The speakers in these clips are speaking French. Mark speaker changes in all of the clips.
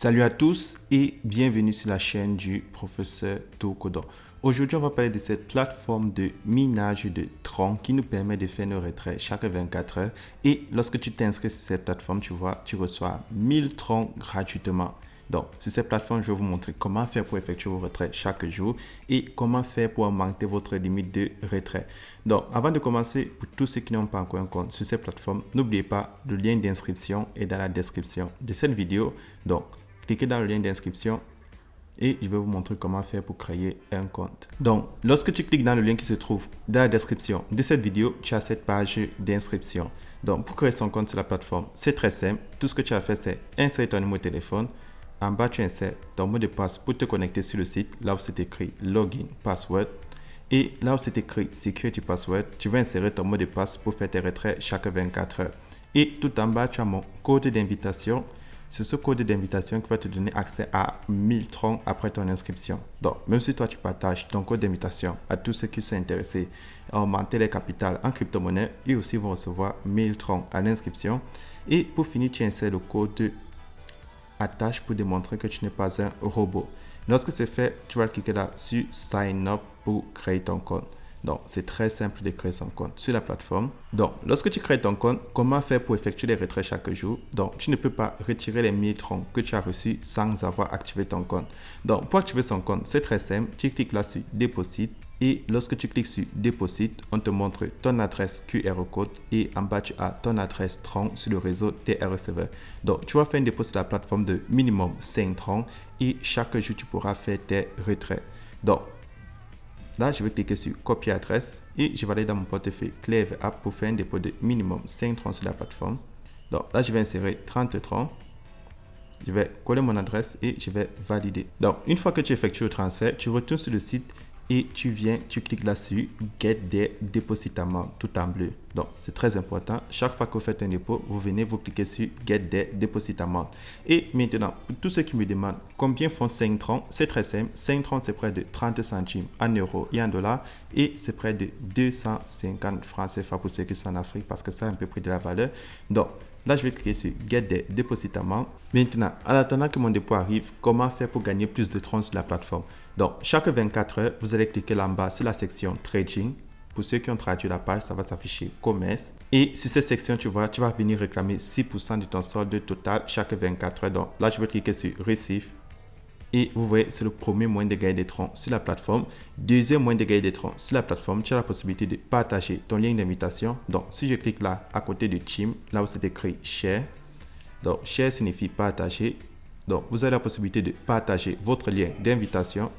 Speaker 1: Salut à tous et bienvenue sur la chaîne du professeur Tokodon. Aujourd'hui, on va parler de cette plateforme de minage de troncs qui nous permet de faire nos retraits chaque 24 heures. Et lorsque tu t'inscris sur cette plateforme, tu reçois 1000 troncs gratuitement. Donc, sur cette plateforme, je vais vous montrer comment faire pour effectuer vos retraits chaque jour et comment faire pour augmenter votre limite de retrait. Donc, avant de commencer, pour tous ceux qui n'ont pas encore un compte sur cette plateforme, n'oubliez pas, le lien d'inscription est dans la description de cette vidéo. Donc, cliquez dans le lien d'inscription et je vais vous montrer comment faire pour créer un compte. Donc, lorsque tu cliques dans le lien qui se trouve dans la description de cette vidéo, tu as cette page d'inscription. Donc, pour créer son compte sur la plateforme, c'est très simple. Tout ce que tu as fait, c'est insérer ton numéro de téléphone. En bas, tu insères ton mot de passe pour te connecter sur le site. Là où c'est écrit Login Password. Et là où c'est écrit Security Password, tu vas insérer ton mot de passe pour faire tes retraits chaque 24 heures. Et tout en bas, tu as mon code d'invitation. C'est ce code d'invitation qui va te donner accès à 1000 troncs après ton inscription. Donc, même si toi, tu partages ton code d'invitation à tous ceux qui sont intéressés à augmenter les capitales en crypto-monnaie, ils aussi vont recevoir 1000 troncs à l'inscription. Et pour finir, tu insères le code attache pour démontrer que tu n'es pas un robot. Lorsque c'est fait, tu vas cliquer là sur Sign Up pour créer ton compte. Donc, c'est très simple de créer son compte sur la plateforme. Donc, lorsque tu crées ton compte, comment faire pour effectuer les retraits chaque jour? Donc, tu ne peux pas retirer les 1000 troncs que tu as reçus sans avoir activé ton compte. Donc, pour activer son compte, c'est très simple. Tu cliques là sur Deposit. Et lorsque tu cliques sur Deposit, on te montre ton adresse QR code et en bas, tu as ton adresse tronc sur le réseau TR Receiver. Donc, tu vas faire un dépôt sur la plateforme de minimum 5 troncs et chaque jour, tu pourras faire tes retraits. Donc, là, je vais cliquer sur Copier adresse et je vais aller dans mon portefeuille Clever App pour faire un dépôt de minimum 5 troncs sur la plateforme. Donc, là, je vais insérer 30 troncs. Je vais coller mon adresse et je vais valider. Donc, une fois que tu effectues le transfert, tu retournes sur le site et tu cliques là-dessus, Get Their Deposit Amount, tout en bleu. Donc, c'est très important. Chaque fois que vous faites un dépôt, vous cliquez sur Get Their Deposit Amount. Et maintenant, pour tous ceux qui me demandent combien font 5 troncs, c'est très simple. 5 troncs, c'est près de 30 centimes en euros et en dollars. Et c'est près de 250 francs CFA pour ceux qui sont en Afrique parce que ça a un peu pris de la valeur. Donc, là, je vais cliquer sur Get Their Deposit Amount. Maintenant, en attendant que mon dépôt arrive, comment faire pour gagner plus de troncs sur la plateforme? Donc, chaque 24 heures, vous allez cliquer là en bas sur la section Trading. Pour ceux qui ont traduit la page, ça va s'afficher Commerce. Et sur cette section, tu vas venir réclamer 6% de ton solde total chaque 24 heures. Donc, là, je vais cliquer sur Receive. Et vous voyez, c'est le premier moyen de gagner des troncs sur la plateforme. Deuxième moyen de gagner des troncs sur la plateforme, tu as la possibilité de partager ton lien d'invitation. Donc, si je clique là, à côté de Team, là où c'est écrit Share. Donc, Share signifie partager. Donc, vous avez la possibilité de partager votre lien d'invitation.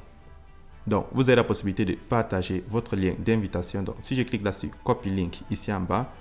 Speaker 1: Donc, vous avez la possibilité de partager votre lien d'invitation. Donc, si je clique là sur Copy Link ici en bas,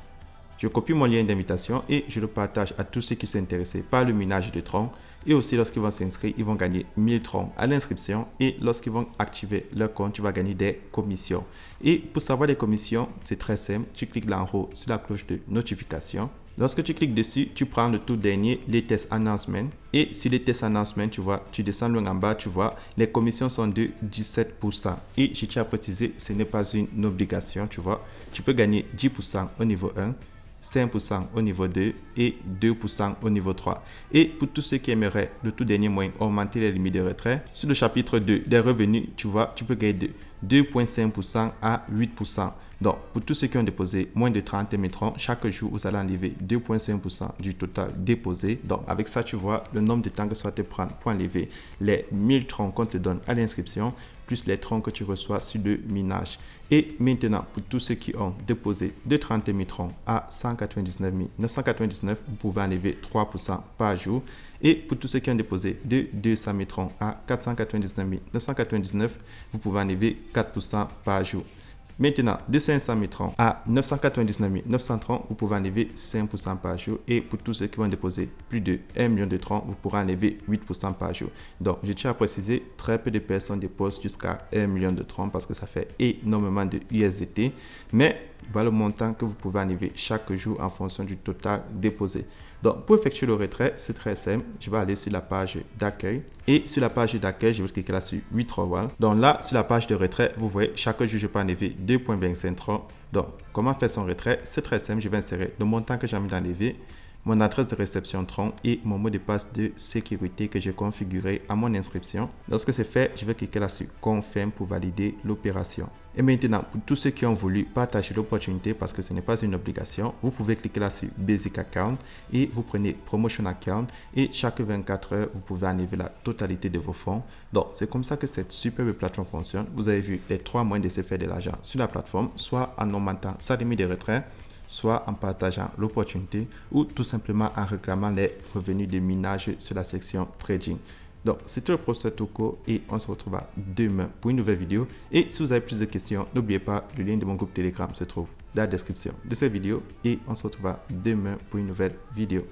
Speaker 1: je copie mon lien d'invitation et je le partage à tous ceux qui sont intéressés par le minage de troncs. Et aussi, lorsqu'ils vont s'inscrire, ils vont gagner 1000 troncs à l'inscription. Et lorsqu'ils vont activer leur compte, tu vas gagner des commissions. Et pour savoir les commissions, c'est très simple. Tu cliques là en haut sur la cloche de notification. Lorsque tu cliques dessus, tu prends le tout dernier, les tests announcement. Et sur les tests announcement, tu descends loin en bas, tu vois, les commissions sont de 17%. Et je tiens à préciser, ce n'est pas une obligation, tu vois. Tu peux gagner 10% au niveau 1. 5% au niveau 2 et 2% au niveau 3. Et pour tous ceux qui aimeraient le tout dernier moyen augmenter les limites de retrait, sur le chapitre 2 des revenus, tu vois, tu peux gagner de 2,5% à 8%. Donc, pour tous ceux qui ont déposé moins de 30 000 troncs, chaque jour, vous allez enlever 2,5% du total déposé. Donc, avec ça, tu vois le nombre de temps que ça va te prendre pour enlever les 1000 troncs qu'on te donne à l'inscription, plus les troncs que tu reçois sur le minage. Et maintenant, pour tous ceux qui ont déposé de 30 000 troncs à 199 999, vous pouvez enlever 3% par jour. Et pour tous ceux qui ont déposé de 200 000 troncs à 499 999, vous pouvez enlever 4% par jour. Maintenant, de 500 000 troncs à 999 930, vous pouvez enlever 5% par jour. Et pour tous ceux qui vont déposer plus de 1 million de troncs, vous pourrez enlever 8% par jour. Donc, je tiens à préciser, très peu de personnes déposent jusqu'à 1 million de troncs parce que ça fait énormément de USDT. Mais voilà le montant que vous pouvez enlever chaque jour en fonction du total déposé. Donc, pour effectuer le retrait, c'est très simple. Je vais aller sur la page d'accueil. Et sur la page d'accueil, je vais cliquer là sur Withdrawal. Donc là, sur la page de retrait, vous voyez, chaque jour, je peux enlever 2,25 troncs. Donc, comment faire son retrait? C'est très simple. Je vais insérer le montant que j'ai envie d'enlever. mon adresse de réception Tron et mon mot de passe de sécurité que j'ai configuré à mon inscription. Lorsque c'est fait, je vais cliquer là sur Confirme pour valider l'opération. Et maintenant, pour tous ceux qui ont voulu partager l'opportunité parce que ce n'est pas une obligation, vous pouvez cliquer là sur Basic Account et vous prenez Promotion Account et chaque 24 heures, vous pouvez enlever la totalité de vos fonds. Donc, c'est comme ça que cette superbe plateforme fonctionne. Vous avez vu les 3 moyens de se faire de l'argent sur la plateforme, soit en augmentant sa limite de retrait, soit en partageant l'opportunité ou tout simplement en réclamant les revenus de minage sur la section Trading. Donc, c'était le professeur Toko et on se retrouve demain pour une nouvelle vidéo. Et si vous avez plus de questions, n'oubliez pas, le lien de mon groupe Telegram se trouve dans la description de cette vidéo et on se retrouve demain pour une nouvelle vidéo.